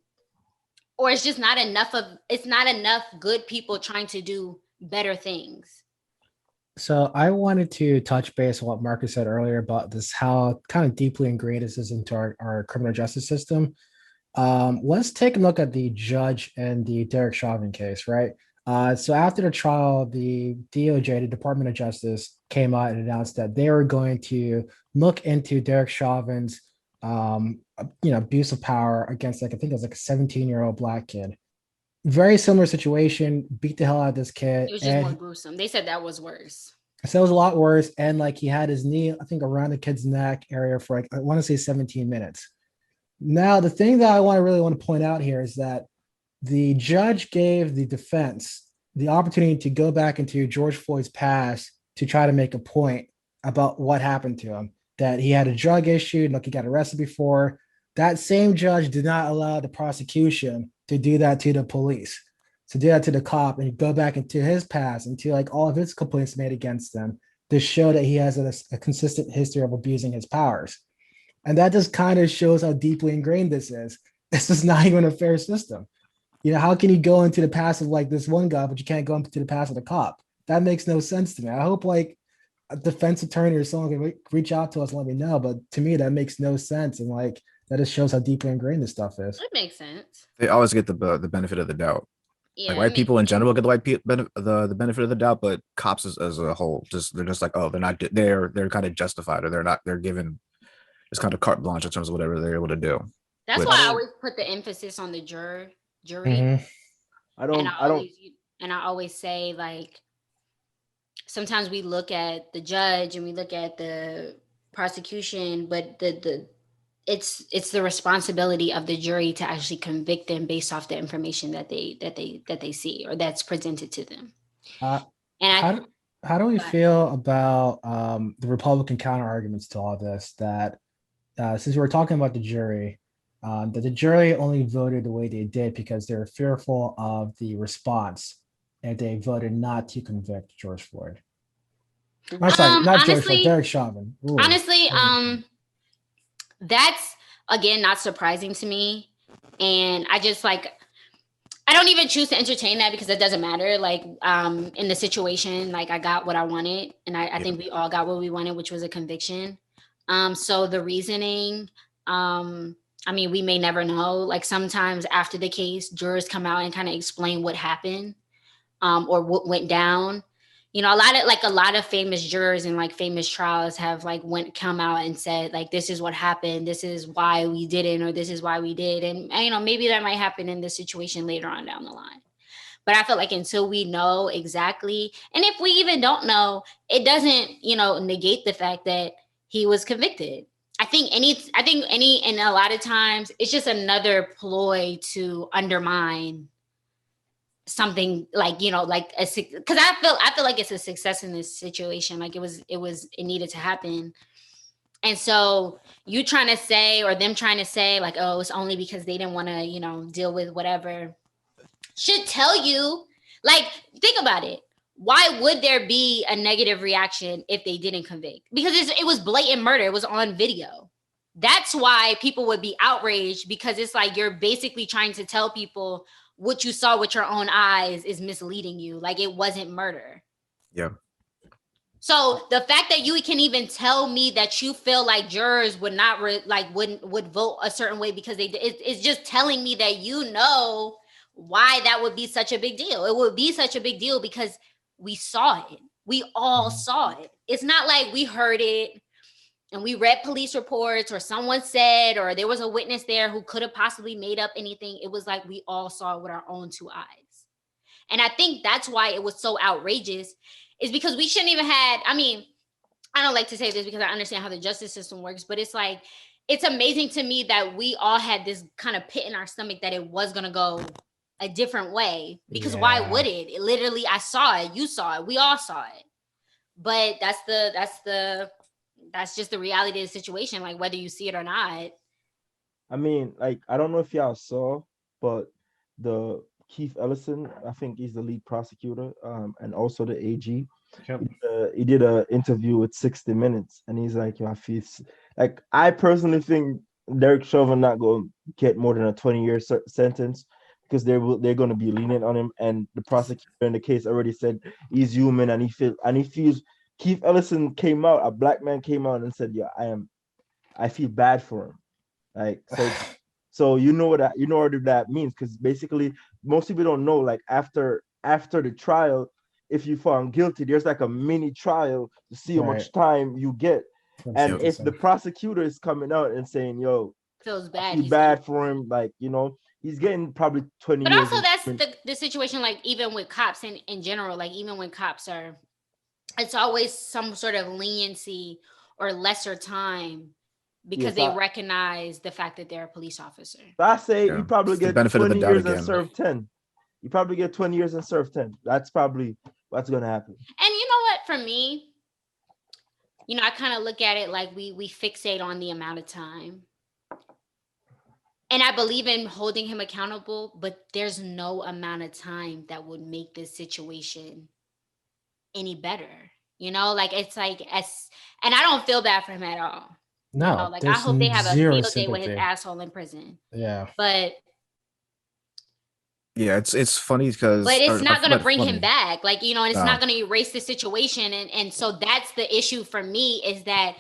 or it's not enough good people trying to do better things. So I wanted to touch base on what Marcus said earlier about this, how kind of deeply ingrained this is into our criminal justice system. Let's take a look at the judge and the Derrick Chauvin case, right? So after the trial, the DOJ, the Department of Justice, came out and announced that they were going to look into Derrick Chauvin's, abuse of power against, like, I think it was like a 17-year-old Black kid. Very similar situation, beat the hell out of this kid. It was just more gruesome. They said that was worse. So it was a lot worse. And like he had his knee, I think, around the kid's neck area for like, I want to say 17 minutes. Now, the thing that I really want to point out here is that the judge gave the defense the opportunity to go back into George Floyd's past to try to make a point about what happened to him, that he had a drug issue, like he got arrested before. That same judge did not allow the prosecution to do that to the police, to do that to the cop, and go back into his past, into like all of his complaints made against him, to show that he has a consistent history of abusing his powers. And that just kind of shows how deeply ingrained this is. This is not even a fair system. How can you go into the past of like this one guy, but you can't go into the past of the cop? That makes no sense to me. I hope like a defense attorney or someone can reach out to us and let me know. But to me, that makes no sense. And like, that just shows how deeply ingrained this stuff is. It makes sense. They always get the benefit of the doubt. Yeah, like white people in general get the benefit of the doubt, but cops as a whole, they're just like, oh, they're kind of justified, or they're given just kind of carte blanche in terms of whatever they're able to do. That's why I always put the emphasis on the jury. Mm-hmm. I always say, like, sometimes we look at the judge and we look at the prosecution, but it's the responsibility of the jury to actually convict them based off the information that they see or that's presented to them. How do we feel about the Republican counter arguments to all this, that since we're talking about the jury, that the jury only voted the way they did because they're fearful of the response, and they voted not to convict George Floyd? I'm sorry, not honestly, George Floyd, Derrick Chauvin. Ooh. Honestly, That's, again, not surprising to me. And I just like, I don't even choose to entertain that because it doesn't matter. Like, in the situation, like I got what I wanted, and I think we all got what we wanted, which was a conviction. So the reasoning, I mean, we may never know. Like sometimes after the case, jurors come out and kind of explain what happened, or what went down. You know, a lot of famous jurors and like famous trials have like come out and said like, this is what happened, this is why we didn't, or this is why we did. And you know, maybe that might happen in this situation later on down the line. But I feel like until we know exactly, and if we even don't know, it doesn't, you know, negate the fact that he was convicted. I think and a lot of times it's just another ploy to undermine something, like, you know, like because I feel like it's a success in this situation. Like it needed to happen. And so you trying to say, or them trying to say like, oh, it's only because they didn't want to, you know, deal with whatever, should tell you, like, think about it. Why would there be a negative reaction if they didn't convict? Because it was blatant murder. It was on video. That's why people would be outraged, because it's like you're basically trying to tell people what you saw with your own eyes is misleading you. Like it wasn't murder. Yeah. So the fact that you can even tell me that you feel like jurors would not would vote a certain way because it's just telling me that, you know, why that would be such a big deal. It would be such a big deal because we saw it. We all saw it. It's not like we heard it and we read police reports, or someone said, or there was a witness there who could have possibly made up anything. It was like we all saw it with our own two eyes. And I think that's why it was so outrageous, is because we shouldn't even I mean, I don't like to say this because I understand how the justice system works, but it's like, it's amazing to me that we all had this kind of pit in our stomach that it was going to go a different way, because why would it? It literally, I saw it, you saw it, we all saw it. But that's just the reality of the situation, like whether you see it or not. I mean, like, I don't know if y'all saw, but the Keith Ellison, I think he's the lead prosecutor, and also the AG. Yep. He did an interview with 60 Minutes, and he's like, I feel like, I personally think Derrick Chauvin not going to get more than a 20-year sentence, because they're going to be lenient on him, and the prosecutor in the case already said he's human, and he feels. Keith Ellison came out, a black man came out and said, yeah, I feel bad for him. Like, so you know what that means, because basically most people don't know, like, after the trial, if you found guilty, there's like a mini trial to see how much time you get. And if the prosecutor is coming out and saying, yo, feels bad, I feel bad for him, like, you know, he's getting probably 20 but years. But also that's the situation, like even with cops in general, like even when cops are, it's always some sort of leniency or lesser time, because they recognize the fact that they're a police officer. So I say you probably get 20 years and serve 10. You probably get 20 years and serve 10. That's probably what's going to happen. And you know what, for me, you know, I kind of look at it like we fixate on the amount of time. And I believe in holding him accountable, but there's no amount of time that would make this situation any better. You know, like it's like, and I don't feel bad for him at all. No, you know, like I hope they have a field day with his asshole in prison. Yeah. But yeah, it's funny because, but it's not going to bring him back, like, you know, and it's not going to erase the situation. And so that's the issue for me, is that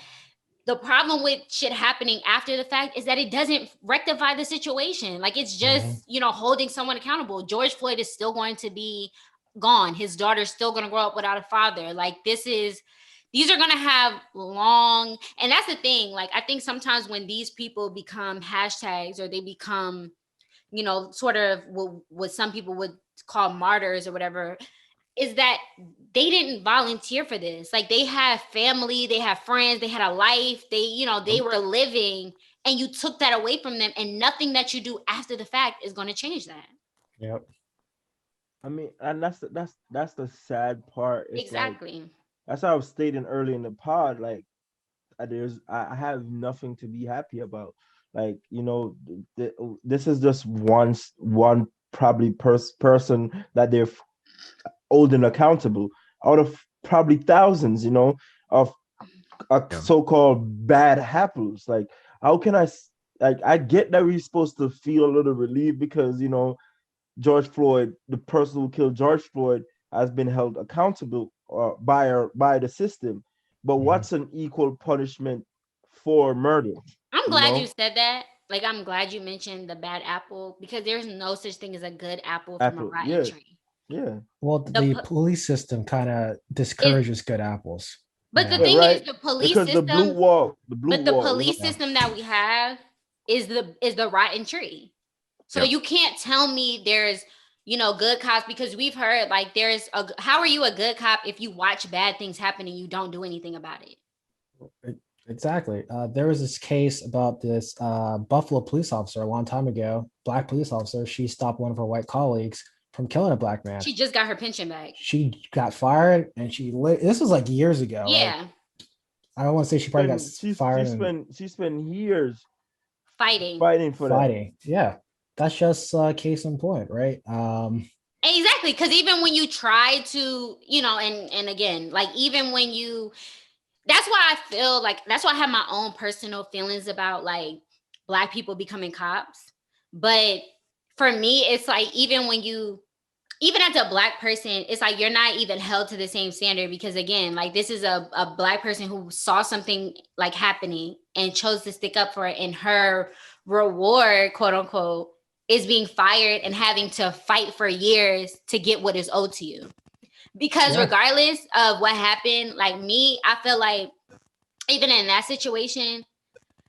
the problem with shit happening after the fact is that it doesn't rectify the situation. Like it's just, you know, holding someone accountable. George Floyd is still going to be gone. His daughter's still going to grow up without a father. Like these are going to have long, and that's the thing. Like, I think sometimes when these people become hashtags, or they become, you know, sort of what some people would call martyrs or whatever, is that they didn't volunteer for this. Like they have family, they have friends, they had a life, they were living, and you took that away from them, and nothing that you do after the fact is going to change that. Yep. I mean, and that's the sad part. It's exactly. Like, that's how I was stating early in the pod. Like, I have nothing to be happy about. Like, you know, this is just one probably person that they're holding accountable out of probably thousands, you know, of so-called bad apples. Like, how can like, I get that we're supposed to feel a little relief because, you know, George Floyd, the person who killed George Floyd, has been held accountable by the system. But what's an equal punishment for murder? I'm glad you said that. Like, I'm glad you mentioned the bad apple because there's no such thing as a good apple from a rotten tree. Yeah. Well, the police system kind of discourages good apples. But the thing is, the police because system, the police system that we have is the rotten tree. So you can't tell me there's, you know, good cops, because we've heard like how are you a good cop if you watch bad things happen and you don't do anything about it? Exactly. There was this case about this Buffalo police officer a long time ago, black police officer. She stopped one of her white colleagues from killing a black man. She just got her pension back. She got fired, and this was like years ago. Yeah. Like, I don't want to say she probably got fired. She spent years fighting for that. Yeah, that's just case in point, right? Exactly, because even when you try to, you know, and again, like even when you, that's why I feel like, that's why I have my own personal feelings about like Black people becoming cops. But for me, it's like even as a Black person, it's like you're not even held to the same standard, because again, like this is a Black person who saw something like happening and chose to stick up for it, and her reward, quote unquote, is being fired and having to fight for years to get what is owed to you. Because regardless of what happened, like me, I feel like even in that situation,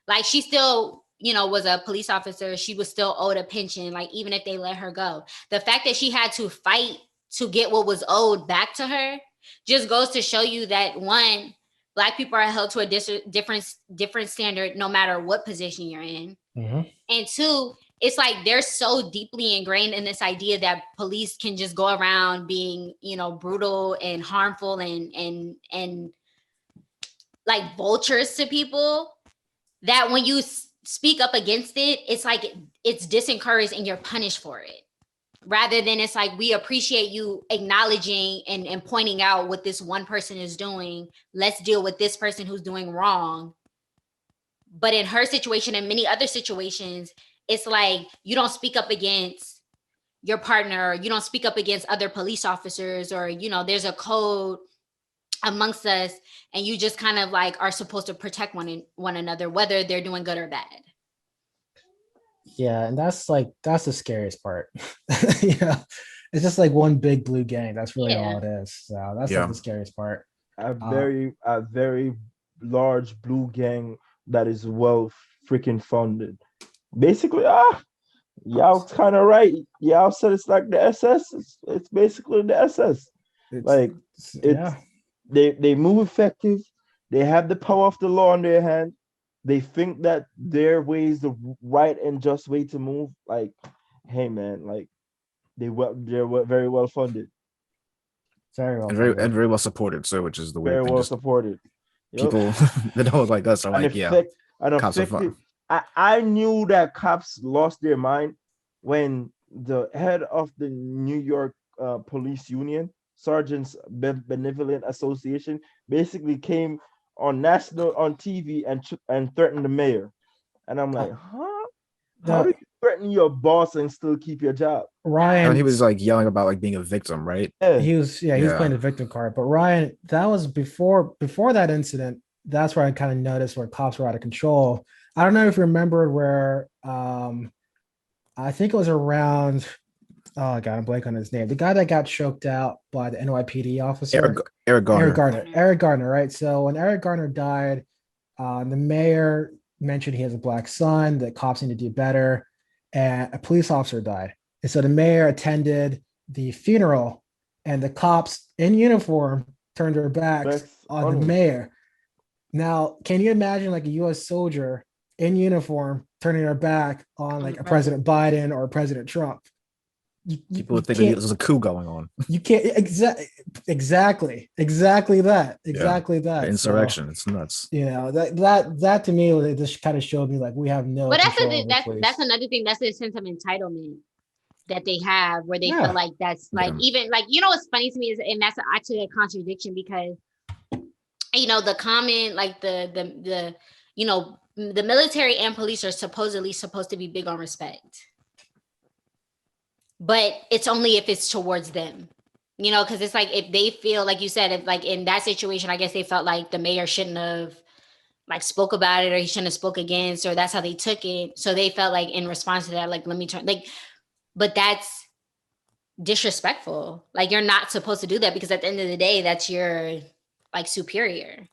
like she still, you know, was a police officer. She was still owed a pension, like even if they let her go. The fact that she had to fight to get what was owed back to her just goes to show you that, one, Black people are held to a different standard no matter what position you're in. Mm-hmm. And two, it's like they're so deeply ingrained in this idea that police can just go around being, you know, brutal and harmful and like vultures to people, that when you speak up against it, it's like it's disencouraged and you're punished for it. Rather than it's like, we appreciate you acknowledging and pointing out what this one person is doing. Let's deal with this person who's doing wrong. But in her situation and many other situations, it's like you don't speak up against your partner, or you don't speak up against other police officers, or, you know, there's a code amongst us and you just kind of like are supposed to protect one another, whether they're doing good or bad. Yeah, and that's the scariest part. You know, it's just like one big blue gang. That's really all it is. So that's like the scariest part. A very large blue gang that is well freaking funded. Basically, y'all kind of right. Y'all said it's like the SS. It's basically the SS. They move effective. They have the power of the law in their hand. They think that their way is the right and just way to move. Like, hey man, like they're very well funded. Very well and very well supported. So, which is the weird thing. Very well supported. People that don't like us are like, cops are fun. I knew that cops lost their mind when the head of the New York Police Union, Sergeants Benevolent Association, basically came on TV and threatened the mayor. And I'm like, how do you threaten your boss and still keep your job? Ryan, he was like yelling about like being a victim, right? He was playing the victim card. But Ryan, that was before that incident. That's where I kind of noticed where cops were out of control. I don't know if you remember where I think it was around, oh God, I'm blanking on his name. The guy that got choked out by the NYPD officer. Eric Garner, right? So when Eric Garner died, the mayor mentioned he has a black son, that cops need to do better, and a police officer died. And so the mayor attended the funeral, and the cops in uniform turned their backs on the mayor. Now, can you imagine like a U.S. soldier in uniform turning their back on like a President Biden or President Trump? People would think there's a coup going on. You can't exactly that. The insurrection. So, it's nuts. You know, that to me, it just kind of showed me like we have no. But that's another thing. That's the sense of entitlement that they have, where they feel like that's like even like, you know, what's funny to me is, and that's actually a contradiction, because, you know, the common like the you know, the military and police are supposedly supposed to be big on respect, but it's only if it's towards them, you know, because it's like if they feel like you said, if like in that situation, I guess they felt like the mayor shouldn't have like spoke about it, or he shouldn't have spoke against, or that's how they took it. So they felt like in response to that, like, let me turn, like, but that's disrespectful. Like, you're not supposed to do that, because at the end of the day, that's your like superior.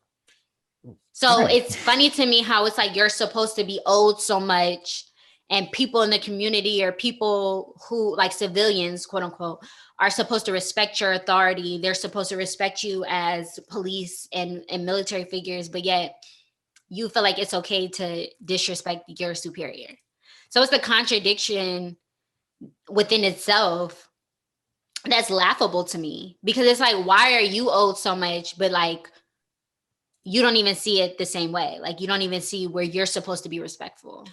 So Right. It's funny to me how it's like you're supposed to be owed so much, and people in the community, or people who like civilians, quote unquote, are supposed to respect your authority. They're supposed to respect you as police and military figures, but yet you feel like it's okay to disrespect your superior. So it's a contradiction within itself that's laughable to me, because it's like, why are you owed so much, but like you don't even see it the same way? Like, you don't even see where you're supposed to be respectful.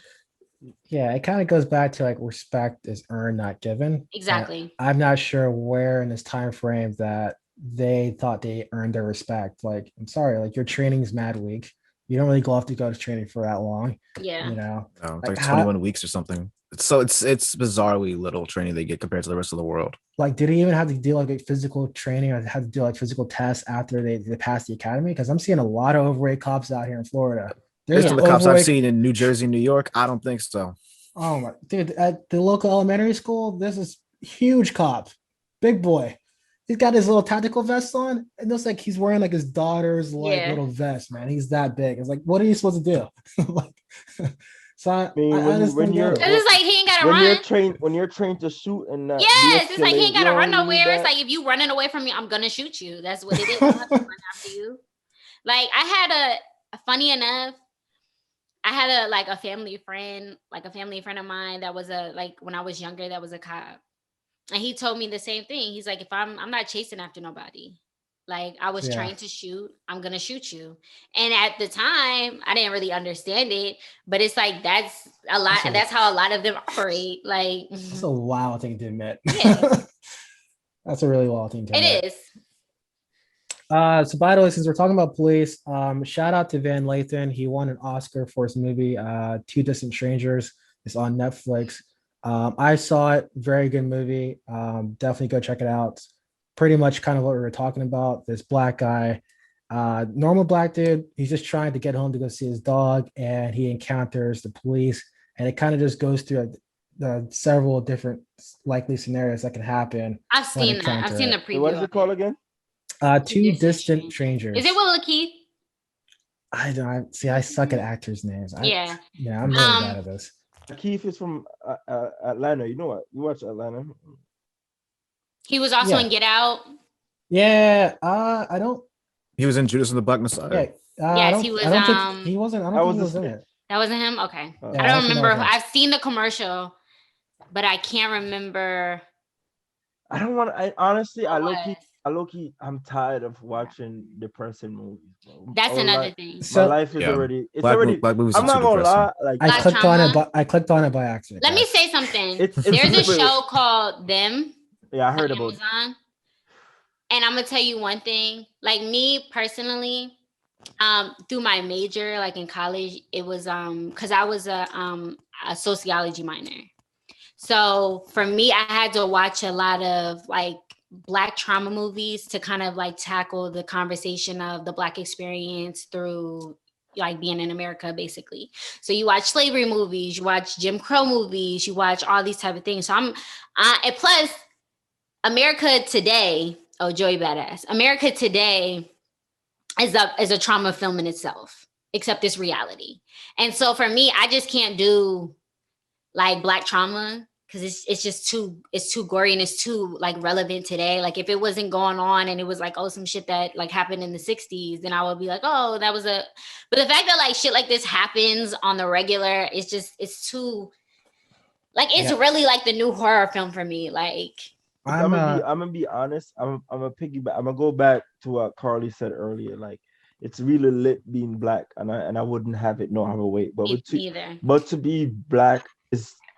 Yeah, it kind of goes back to like respect is earned, not given. Exactly. I'm not sure where in this time frame that they thought they earned their respect. Like, I'm sorry, like your training's mad week. You don't really go to training for that long. Yeah. You know, No, it's like like 21 weeks or something. It's bizarrely little training they get compared to the rest of the world. Like, did he even have to do like physical training, or have to do like physical tests after they pass the academy? Because I'm seeing a lot of overweight cops out here in Florida. Based on the cops I've seen in New Jersey, New York, I don't think so. Oh my dude, at the local elementary school, this is huge cop, big boy. He's got his little tactical vest on. It looks like he's wearing like his daughter's like little vest, man. He's that big. It's like, what are you supposed to do? Like, so I just when you're, it's like he ain't gotta run. When you're trained to shoot and not yes, it's like he ain't gotta run nowhere. That. It's like, if you running away from me, I'm gonna shoot you. That's what it is. I have to run after you. Like, I had funny enough, I had a family friend of mine that was when I was younger, that was a cop. And he told me the same thing. He's like, if I'm not chasing after nobody. Like, I was trained to shoot, I'm gonna shoot you. And at the time, I didn't really understand it, but it's like that's how a lot of them operate. Like, that's a wild thing to admit. Yeah. That's a really wild thing to admit. It is. So by the way, since we're talking about police, shout out to Lathan. He won an Oscar for his movie, Two Distant Strangers. It's on Netflix. I saw it, very good movie. Definitely go check it out. It's pretty much kind of what we were talking about. This black guy, normal black dude, he's just trying to get home to go see his dog, and he encounters the police, and it kind of just goes through the several different likely scenarios that can happen. I've seen that. I've seen the preview. What is it called again? Two Distant Strangers. Is it with Keith? I don't see. I suck at actors' names. I'm really bad at this. Keith is from Atlanta. You know what? You watch Atlanta. He was also in Get Out. Yeah. I don't. He was in Judas and the Black Messiah. Yeah. Yes, he was. I don't think he wasn't. I don't think he was in it. That wasn't him. Okay. Yeah, I don't remember. I've seen the commercial, but I can't remember. I don't want. I honestly, I low-key, I'm tired of watching depressing movies, bro. That's another thing. So, my life is already. It's already. I'm not gonna lie. Like, I clicked on it by accident. Let me say something. It's There's a show called Them. Yeah, I heard about it. And I'm gonna tell you one thing. Like, me personally, through my major, like in college, it was because I was a sociology minor. So for me, I had to watch a lot of like Black trauma movies to kind of like tackle the conversation of the Black experience through like being in America, basically. So you watch slavery movies, you watch Jim Crow movies, you watch all these type of things. So and plus America today, oh, Joey Badass, America today is a trauma film in itself, except it's reality. And so for me, I just can't do like Black trauma, because it's just too gory and it's too like relevant today. Like, if it wasn't going on and it was like, oh, some shit that like happened in the 60s, then I would be like, oh, that was but the fact that like shit like this happens on the regular, it's too like, it's really like the new horror film for me. Like, I'm gonna be honest. I'm gonna piggyback. I'm gonna go back to what Carlye said earlier. Like, it's really lit being Black, and I wouldn't have it no other way. But to be Black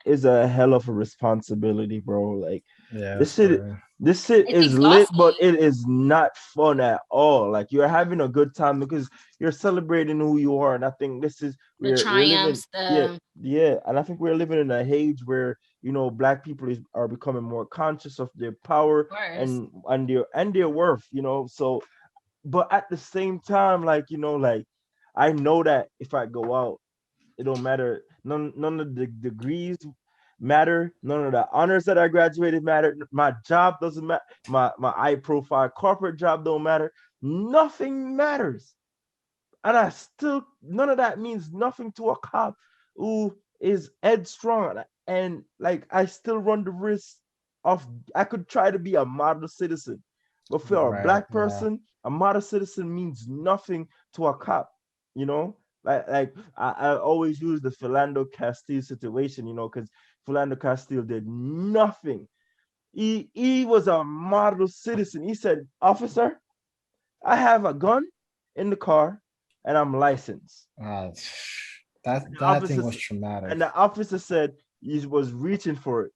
is a hell of a responsibility, bro. Like, this shit This shit It's is lit, exhausting. but it is not fun at all. Like you're having a good time because you're celebrating who you are, and I think this is The we're living. triumphs, Yeah, and I think we're living in an age where Black people are becoming more conscious of their power course. and their worth. So, but at the same time, like like I know that if I go out, it don't matter. None of the degrees matter. None of the honors that I graduated matter. My job doesn't matter. My high profile corporate job don't matter. Nothing matters. And I still none of that means nothing to a cop who is headstrong. And like I still run the risk of I could try to be a model citizen. But for a Right. Black person, a model citizen means nothing to a cop, you know? Like I always use the Philando Castile situation, because Philando Castile did nothing. He was a model citizen. He said, "Officer, I have a gun in the car and I'm licensed." Uh, And the that thing officer was traumatic. and the officer said he was reaching for it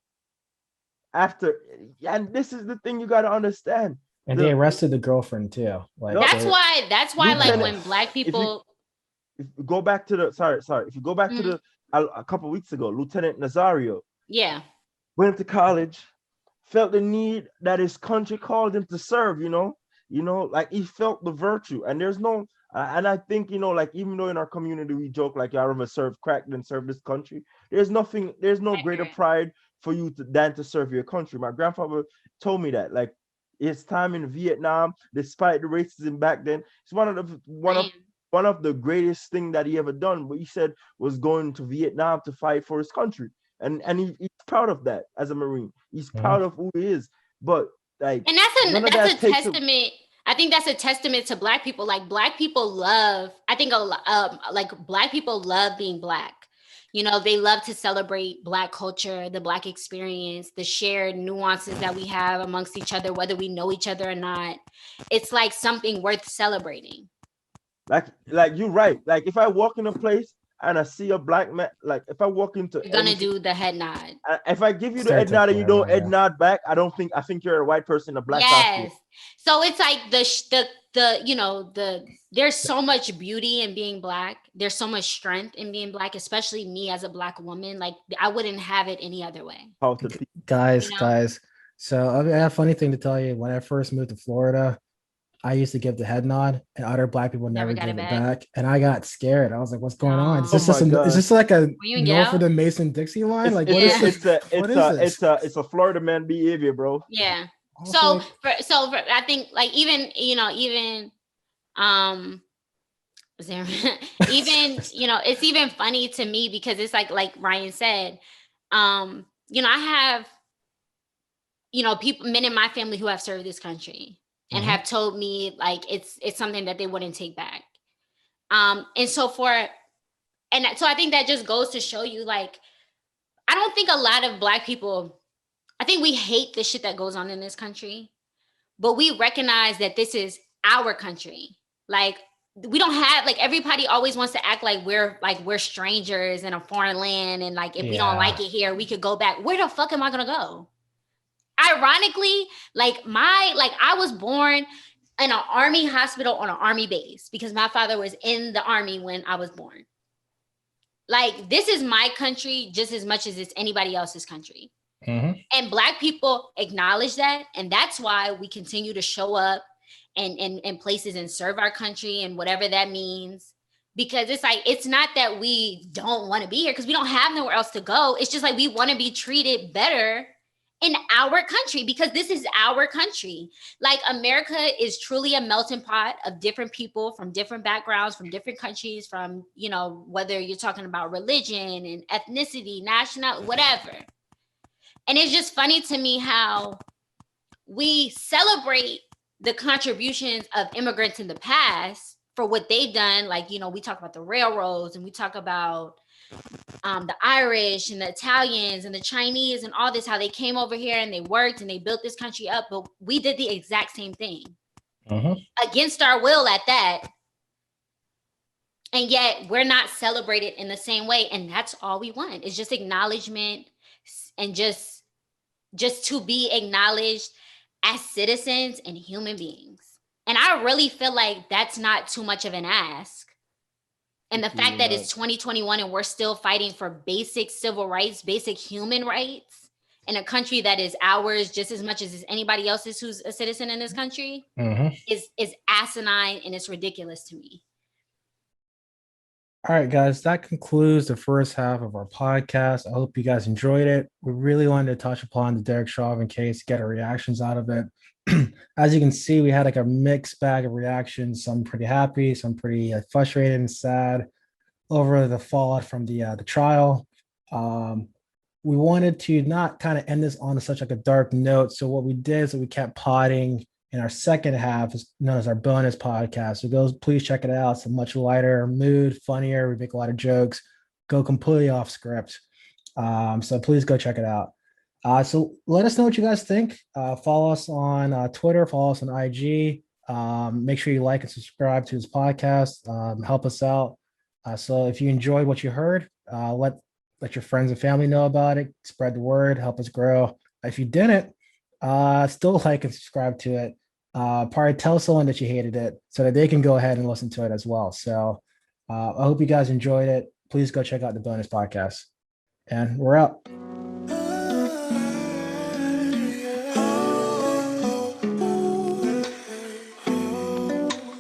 after. And this is the thing you got to understand. And they The arrested the girlfriend too. Like That's they, why like Lieutenant, when Black if you people, if you go back to the sorry, if you go back to Mhm. the a couple weeks ago, Lieutenant Nazario yeah, went to college, felt the need that his country called him to serve, like he felt the virtue. And there's no, and I think, like even though in our community we joke like y'all rather serve crack than serve this country, there's no greater accurate. pride for you than to serve your country. My grandfather told me that, like, his time in Vietnam, despite the racism back then, it's Same. one of the greatest thing that he ever done. What he said was going to Vietnam to fight for his country, and he's proud of that as a Marine. He's proud of who he is, but like And none of that's that a takes a, testament. I think that's a testament to Black people. Like Black people love. I think like Black people love being Black. They love to celebrate Black culture, the Black experience, the shared nuances that we have amongst each other, whether we know each other or not. It's like something worth celebrating. like you're right. Like if I walk in a place and I see a Black man, like if I walk into You're gonna anything, do the head nod. if I give you the head nod and you don't head yeah. nod back, I think you're a white person in a Black costume. Yes. So it's like the there's so much beauty in being Black. There's so much strength in being Black, especially me as a Black woman. Like I wouldn't have it any other way. Guys, You know? guys. So I have a funny thing to tell you. When I first moved to Florida, I used to give the head nod, and other Black people never got gave it it back. back. And I got scared. I was like, "What's going on? Is Oh this just is this like a Were you in Get Norfolk Out? and Mason Dixie line? Like, what Yeah. is this? What is this?" It's a Florida man behavior, bro. Yeah. I was So like, I think like even was there even it's even funny to me because it's like Ryan said, I have people, men in my family who have served this country and have told me like it's something that they wouldn't take back. And so I think that just goes to show you, like, I don't think a lot of Black people, I think we hate the shit that goes on in this country, but we recognize that this is our country. Like, we don't have, like, everybody always wants to act like we're strangers in a foreign land, and like if we don't like it here, we could go back. Where the fuck am I gonna go? Ironically, I was born in an army hospital on an army base because my father was in the army when I was born. Like, this is my country just as much as it's anybody else's country. And Black people acknowledge that, and that's why we continue to show up in places and serve our country and whatever that means. Because it's like, it's not that we don't want to be here, because we don't have nowhere else to go. It's just like we want to be treated better in our country because this is our country. Like, America is truly a melting pot of different people from different backgrounds, from different countries, from, whether you're talking about religion and ethnicity, national, whatever. And it's just funny to me how we celebrate the contributions of immigrants in the past for what they've done. Like, we talk about the railroads, and we talk about the Irish and the Italians and the Chinese and all this, how they came over here and they worked and they built this country up. But we did the exact same thing against our will at that. And yet we're not celebrated in the same way. And that's all we want, is just acknowledgement and just to be acknowledged as citizens and human beings. And I really feel like that's not too much of an ask. And the fact that it's 2021 and we're still fighting for basic civil rights, basic human rights in a country that is ours just as much as anybody else's who's a citizen in this country is asinine, and it's ridiculous to me. All right, guys, that concludes the first half of our podcast. I hope you guys enjoyed it. We really wanted to touch upon the Derrick Chauvin case, get our reactions out of it. As you can see, we had like a mixed bag of reactions. Some pretty happy, some pretty frustrated and sad over the fallout from the trial. We wanted to not kind of end this on such like a dark note. So what we did is that we kept potting in our second half, is known as our bonus podcast. So go, please check it out. It's a much lighter mood, funnier. We make a lot of jokes, go completely off script. So please go check it out. So let us know what you guys think. Follow us on Twitter, follow us on IG. Make sure you like and subscribe to this podcast. Help us out. So if you enjoyed what you heard, let your friends and family know about it. Spread the word, help us grow. If you didn't, still like and subscribe to it. Probably tell someone that you hated it so that they can go ahead and listen to it as well. So I hope you guys enjoyed it. Please go check out the bonus podcast. And we're out.